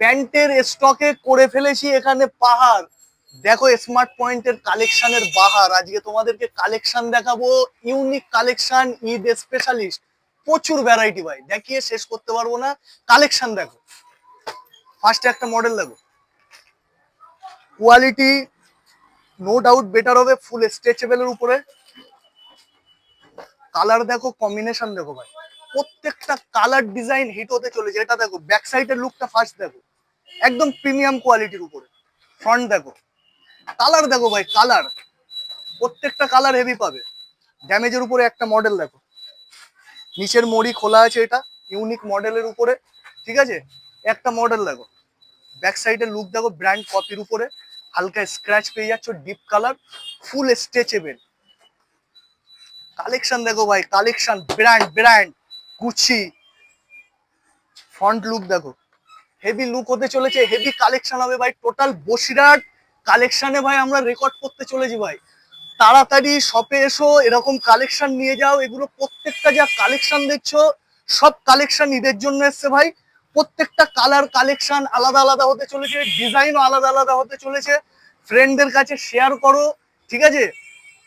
প্যান্টের স্টকে করে ফেলেছি এখানে পাহাড়। দেখো স্মার্ট পয়েন্টের কালেকশনের বাহার। আজকে তোমাদেরকে কালেকশন দেখাবো, ইউনিক কালেকশন, ঈদ স্পেশালিস্ট। প্রচুর ভ্যারাইটি ভাই, দেখিয়ে শেষ করতে পারবো না। কালেকশন দেখো, ফার্স্টে একটা মডেল দেখো, কোয়ালিটি নো ডাউট বেটার হবে, ফুল স্ট্রেচেবলের উপরে। কালার দেখো, কম্বিনেশন দেখো ভাই, প্রত্যেকটা কালার ডিজাইন হিট হতে চলেছে। এটা দেখো, ব্যাক সাইডের লুকটা ফার্স্ট দেখো, একদম প্রিমিয়াম কোয়ালিটির উপরে। ফ্রন্ট দেখো, কালার দেখো ভাই, কালার প্রত্যেকটা কালার হেভি পাবে। ড্যামেজের উপরে একটা মডেল দেখো, নিচের মড়ি খোলা আছে, এটা ইউনিক মডেলের উপরে, ঠিক আছে। একটা মডেল দেখো, ব্যাক সাইডের লুক দেখো, ব্র্যান্ড কপির উপরে, হালকা স্ক্র্যাচ পেয়ে যাচ্ছ, ডিপ কালার, ফুল স্ট্রেচেবল। কালেকশন দেখো ভাই, collection brand brand Gucci. Front look দেখো, হেভি লুক হতে চলেছে, হেভি কালেকশন হবে ভাই। টোটাল বসিরহাট কালেকশনে ভাই আমরা রেকর্ড করতে চলেছি ভাই। তাড়াতাড়ি শপে এসো, এরকম কালেকশন নিয়ে যাও। এগুলো প্রত্যেকটা যা কালেকশন দেখছো, সব কালেকশন ঈদের জন্য এসছে ভাই। প্রত্যেকটা কালার কালেকশন আলাদা আলাদা হতে চলেছে, ডিজাইনও আলাদা আলাদা হতে চলেছে। ফ্রেন্ডদের কাছে শেয়ার করো, ঠিক আছে।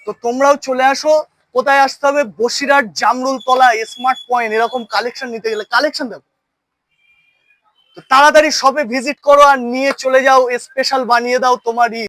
তো তোমরাও চলে আসো। কোথায় আসতে হবে? বসিরহাট জামরুল তলা স্মার্ট পয়েন্ট। এরকম কালেকশন নিতে গেলে কালেকশন দেখো, তো তাড়াতাড়ি শপে ভিজিট করো আর নিয়ে চলে যাও, স্পেশাল বানিয়ে দাও তোমারই।